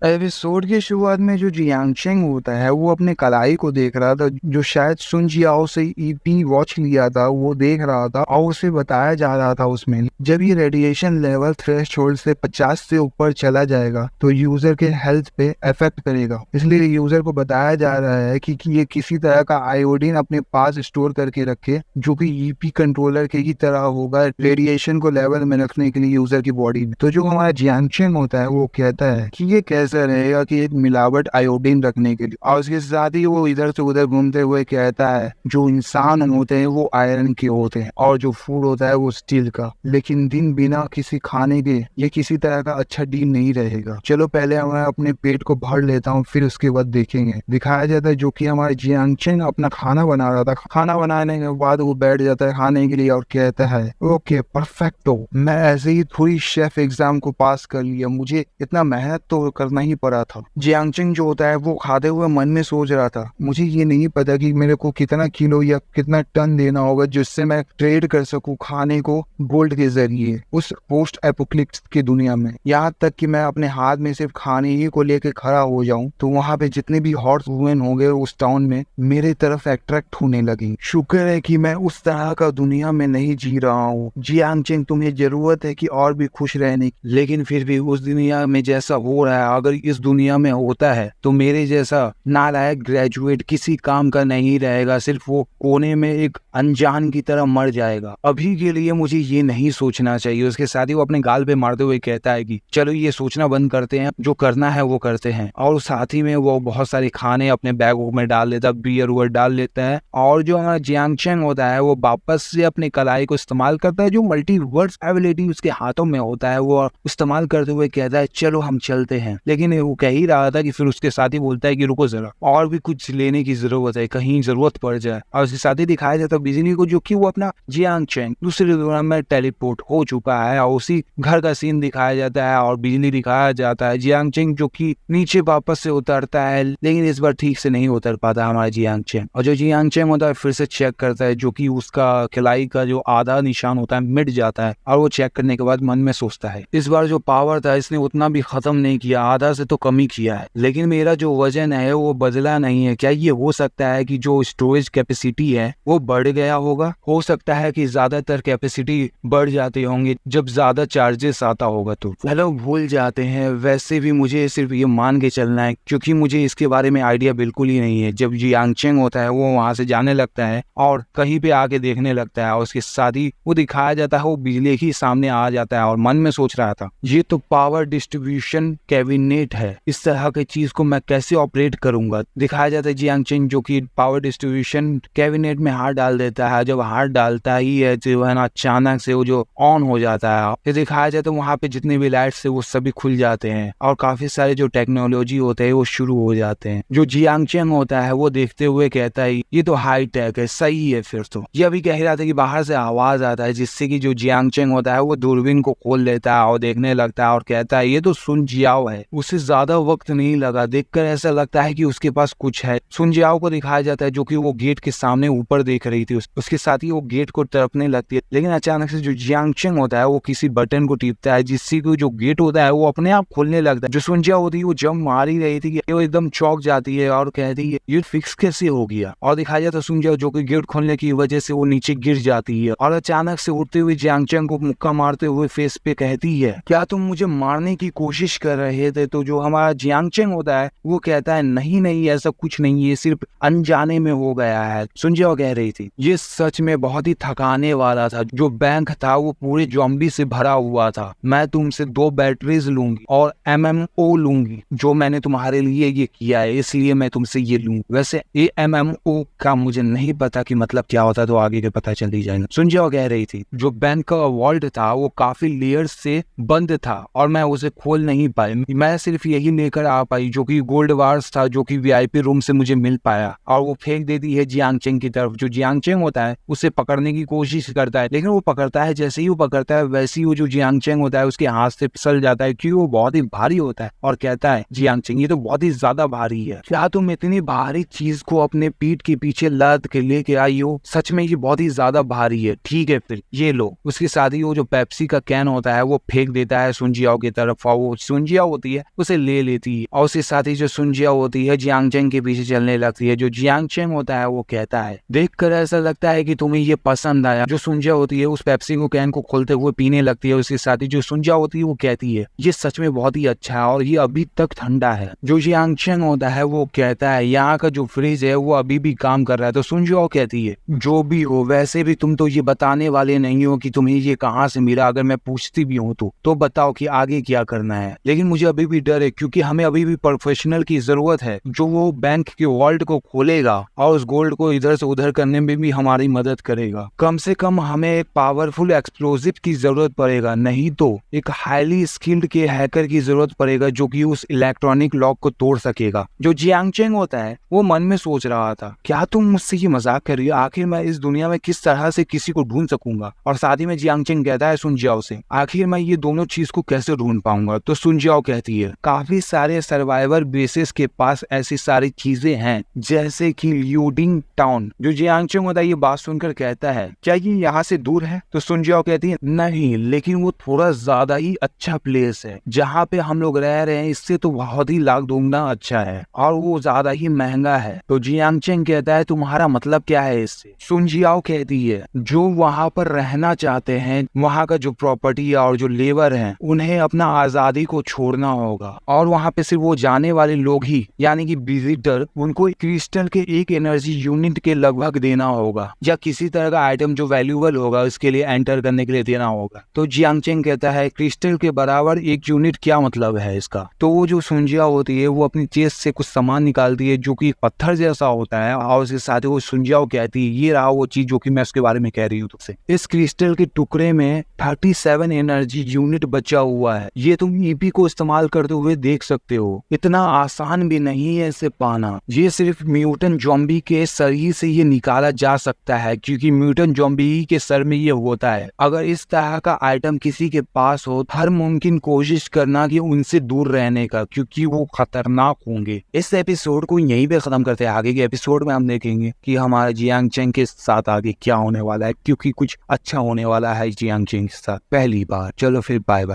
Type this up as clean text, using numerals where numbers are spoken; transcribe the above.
Episode की शुरुआत में जो जियांगशेंग होता है वो अपने कलाई को देख रहा था, जो शायद सुन जियाओ से ईपी वॉच लिया था वो देख रहा था, और उसे बताया जा रहा था उसमें जब ये रेडिएशन लेवल थ्रेशोल्ड से 50 से ऊपर चला जाएगा तो यूजर के हेल्थ पे इफेक्ट करेगा। इसलिए यूजर को बताया जा रहा है कि ये किसी तरह का आयोडीन अपने पास स्टोर करके रखे, जो कि ईपी कंट्रोलर के ही तरह होगा रेडिएशन को लेवल में रखने के लिए यूजर की बॉडी में। तो जो हमारा जियांगशेंग होता है वो कहता है कि ये कैसा रहेगा कि एक मिलावट आयोडीन रखने के लिए, और उसके साथ ही वो इधर से उधर घूमते हुए कहता है जो इंसान होते हैं वो आयरन के होते हैं और जो फूड होता है वो स्टील का, लेकिन दिन बिना किसी खाने के ये किसी तरह का अच्छा डील नहीं रहेगा। चलो पहले मैं अपने पेट को भर लेता हूँ, फिर उसके बाद देखेंगे। दिखाया जाता है जो कि हमारे जियांगशेंग अपना खाना बना रहा था। खाना बनाने के बाद वो बैठ जाता है खाने के लिए और कहता है ओके परफेक्टो, मैं ऐसे ही थोड़ी शेफ एग्जाम को पास कर लिया, मुझे इतना मेहनत तो करना ही पड़ा था। जियांगशेंग जो होता है वो खाते हुए मन में सोच रहा था मुझे ये नहीं पता कि मेरे को कितना किलो या कितना टन देना होगा जिससे मैं ट्रेड कर सकूं खाने को गोल्ड के जरिए उस पोस्ट एपोक्लिप्स की दुनिया में। यहाँ तक कि मैं अपने हाथ में सिर्फ खाने ही को लेकर खड़ा हो जाऊं तो वहाँ पे जितने भी हॉर्स वुमेन होंगे उस टाउन में मेरे तरफ अट्रैक्ट होने लगी। शुक्र है कि मैं उस तरह का दुनिया में नहीं जी रहा हूँ। जियांगशेंग तुम्हें जरूरत है कि और भी खुश रहने की, लेकिन फिर भी उस दुनिया में जैसा हो रहा है अगर इस दुनिया में होता है तो मेरे जैसा नालायक ग्रेजुएट किसी काम का नहीं रहेगा, सिर्फ वो कोने में एक अनजान की तरह मर जाएगा। अभी के लिए मुझे ये नहीं सोचना चाहिए। उसके साथ ही वो अपने गाल पे मारते हुए कहता है कि चलो ये सोचना बंद करते हैं, जो करना है वो करते हैं। और साथ ही में वो बहुत सारे खाने अपने बैगों में डाल लेता है, बियर वुयर डाल लेता है, और जो हमारा जियांगशेंग होता है वो वापस से अपने कलाई को इस्तेमाल करता है, जो मल्टीवर्स एबिलिटी उसके हाथों में होता है वो इस्तेमाल करते हुए कहता है चलो हम चलते हैं। लेकिन वो कह ही रहा था कि फिर उसके साथ ही बोलता है कि रुको जरा, और भी कुछ लेने की जरूरत है, कहीं जरूरत पड़ जाए। और उसके साथ ही दिखाया जाता है बिजली को, जो कि वो अपना जियांगशेंग दूसरे दुनिया में टेलीपोर्ट हो चुका है, और उसी घर का सीन दिखाया जाता है और बिजली दिखाया जाता है। जियांगशेंग जो कि नीचे वापस से उतरता है, लेकिन इस बार ठीक से नहीं उतर पाता हमारा जियांगशेंग, और जो जियांगशेंग होता है फिर से चेक करता है, जो कि उसका खिलाई का जो आधा निशान होता है मिट जाता है, और वो चेक करने के बाद मन में सोचता है इस बार जो पावर था इसने उतना भी खत्म नहीं किया, आधा से तो कम ही किया है, लेकिन मेरा जो वजन है वो बदला नहीं है। क्या ये हो सकता है कि जो स्टोरेज कैपेसिटी है वो बढ़ गया होगा? हो सकता है कि ज्यादातर कैपेसिटी बढ़ जाते होंगे जब ज्यादा चार्जेस आता होगा। तो चलो भूल जाते हैं, वैसे भी मुझे सिर्फ ये मान के चलना है क्योंकि मुझे इसके बारे में आइडिया बिल्कुल ही नहीं है। जब जियांगशेंग होता है वो वहां से जाने लगता है और कहीं पे आके देखने लगता है, और उसके साथ ही वो दिखाया जाता है वो बिजली ही सामने आ जाता है, और मन में सोच रहा था ये तो पावर डिस्ट्रीब्यूशन कैबिनेट है, इस तरह की चीज को मैं कैसे ऑपरेट करूंगा। दिखाया जाता है जियांगशेंग जो कि पावर डिस्ट्रीब्यूशन कैबिनेट में हाथ डाल देता है, जब हाथ डालता ही है जो है ना अचानक से वो जो ऑन हो जाता है, फिर दिखाया जाता है वहाँ पे जितने भी लाइट्स है वो सभी खुल जाते हैं और काफी सारे जो टेक्नोलॉजी होते हैं वो शुरू हो जाते हैं। जो जियांगशेंग होता है वो देखते हुए कहता है ये तो हाई टेक है, सही है। फिर तो ये अभी कह रहा था कि बाहर से आवाज आता है जिससे कि जो जियांगशेंग होता है वो दूरबीन को खोल लेता है और देखने लगता है और कहता है ये तो सुन जियाओ है। उसे ज्यादा वक्त नहीं लगा, देखकर ऐसा लगता है कि उसके पास कुछ है। सुन जियाओ को दिखाया जाता है जो कि वो गेट के सामने ऊपर देख रही थी, उसके साथ ही वो गेट को तड़पने लगती है, लेकिन अचानक से जो जियांगशेंग होता है वो किसी बटन को टीपता है जिससे कि जो गेट होता है वो अपने आप खुलने लगता है। जो सुन जियाओ होती है वो जंप मार ही रही थी कि वो एकदम चौंक जाती है और कहती है ये फिक्स कैसे हो गया, और दिखाया जाता है सुन जियाओ जो कि गेट खोलने की वजह से वो नीचे गिर जाती है और अचानक से उठते हुए जियांगशेंग को मुक्का मारते हुए फेस पे कहती है क्या तुम मुझे मारने की कोशिश कर रहे थे? तो जो हमारा जियांगशेंग होता है वो कहता है नहीं नहीं ऐसा कुछ नहीं, ये सिर्फ अनजाने में हो गया है। सुन जियाओ कह रही थी ये सच में बहुत ही थकाने वाला था, जो बैंक था वो पूरे ज़ॉम्बी से भरा हुआ था। मैं तुमसे 2 बैटरीज लूंगी और MMO लूंगी, जो मैंने तुम्हारे लिए ये किया है इसलिए मैं तुमसे ये लूंगी। वैसे ये MMO का मुझे नहीं पता कि मतलब क्या होता, तो आगे के पता चल ही जाएगा। सुन जियाओ कह रही थी जो बैंक का वॉल्ट था वो काफी लेयर्स से बंद था और मैं उसे खोल नहीं पाई, मैं सिर्फ यही लेकर आ पाई जो कि गोल्ड वार्स था, जो कि VIP रूम से मुझे मिल पाया। और वो फेंक देती है जियांगशेंग की तरफ। जो जियांगशेंग होता है उसे पकड़ने की कोशिश करता है, लेकिन वो पकड़ता है, जैसे ही वो पकड़ता है वैसे ही वो जो जियांगशेंग होता है उसके हाथ से फिसल जाता है क्योंकि वो बहुत ही भारी होता है, और कहता है जियांगशेंग ये तो बहुत ही ज्यादा भारी है, क्या तुम इतनी भारी चीज को अपने पीठ के पीछे लाद के लेके आई हो? सच में ये बहुत ही ज्यादा भारी है, ठीक है फिर ये लो। उसके साथ ही वो जो पेप्सी का कैन होता है वो फेंक देता है सुन जियाओ की तरफ, और वो सुन जियाओ होती है उसे ले लेती है और उसके साथ ही जो सुनजिया होती है जियांग चेंग के पीछे चलने लगती है। जो जियांग चेंग होता है वो कहता है देखकर ऐसा लगता है कि तुम्हें ये पसंद आया। जो सुनजिया होती है उस पेप्सी को कैन को खोलते हुए पीने लगती है। उसके साथ ही जो सुनजिया होती है वो कहती है ये सच में बहुत ही अच्छा है और ये अभी तक ठंडा है। जो जियांग चेंग होता है वो कहता है यहाँ का जो फ्रिज है वो अभी भी काम कर रहा है। तो सुनजिया कहती है जो भी हो वैसे भी तुम तो ये बताने वाले नहीं हो कि तुम्हें ये कहाँ से मिला। अगर मैं पूछती भी हूँ तो बताओ कि आगे क्या करना है। लेकिन मुझे अभी भी डर है क्योंकि हमें अभी भी प्रोफेशनल की जरूरत है जो वो बैंक के वॉल्ट को खोलेगा और उस गोल्ड को इधर से उधर करने में भी हमारी मदद करेगा। कम से कम हमें एक पावरफुल एक्सप्लोजिव की जरूरत पड़ेगा, नहीं तो एक हाईली स्किल्ड के हैकर की जरूरत पड़ेगा जो कि उस इलेक्ट्रॉनिक लॉक को तोड़ सकेगा। जो जियांग चेंग होता है वो मन में सोच रहा था क्या तुम मुझसे ये मजाक कर रही हो, आखिर मैं इस दुनिया में किस तरह से किसी को ढूंढ सकूंगा। और साथ ही में जियांग चेंग कहता है सुनजियाओ से आखिर मैं ये दोनों चीज को कैसे ढूंढ पाऊंगा। तो सुनजियाओ कहती है काफी सारे सर्वाइवर बेसिस के पास ऐसी सारी चीजें हैं जैसे कि ल्यूडिंग टाउन। जो जियांग चेंग होता है ये बात सुनकर कहता है क्या ये यहाँ से दूर है। तो सुनजियाओ कहती है नहीं, लेकिन वो थोड़ा ज्यादा ही अच्छा प्लेस है जहाँ पे हम लोग रह रहे हैं, इससे तो बहुत ही लाख दुगना अच्छा है और वो ज्यादा ही महंगा है। तो जियांग चेंग कहता है तुम्हारा मतलब क्या है इससे। सुनजियाओ कहती है जो वहाँ पर रहना चाहते हैं वहाँ का जो प्रॉपर्टी और जो लेबर है उन्हें अपना आजादी को छोड़ना होगा और वहाँ पे सिर्फ वो जाने वाले लोग ही यानी कि विजिटर उनको क्रिस्टल के एक एनर्जी यूनिट के लगभग देना होगा या किसी तरह का आइटम जो वैल्यूएबल होगा उसके लिए एंटर करने के लिए देना होगा। तो जियांग चेंग कहता है क्रिस्टल के बराबर एक यूनिट क्या मतलब है इसका। तो वो जो सुनजिया होती है वो अपनी चेस्ट से कुछ सामान निकालती है जो कि पत्थर जैसा होता है और उसके साथ ही वो सुनजिया कहती है ये रहा वो चीज जो कि मैं उसके बारे में कह रही हूँ तुमसे। इस क्रिस्टल के टुकड़े में 37 एनर्जी यूनिट बचा हुआ है, ये तुम ईपी को इस्तेमाल करते हुए देख सकते हो। इतना आसान भी नहीं है इसे पाना, ये सिर्फ म्यूटेंट ज़ॉम्बी के सर ही से ये निकाला जा सकता है क्योंकि म्यूटेंट ज़ॉम्बी के सर में ये होता है। अगर इस तरह का आइटम किसी के पास हो हर मुमकिन कोशिश करना कि उनसे दूर रहने का क्योंकि वो खतरनाक होंगे। इस एपिसोड को यहीं पे खत्म करते हैं, आगे के एपिसोड में हम देखेंगे कि हमारे जियांग चेंग के साथ आगे क्या होने वाला है क्योंकि कुछ अच्छा होने वाला है जियांग चेंग के साथ पहली बार। चलो फिर बाय बाय।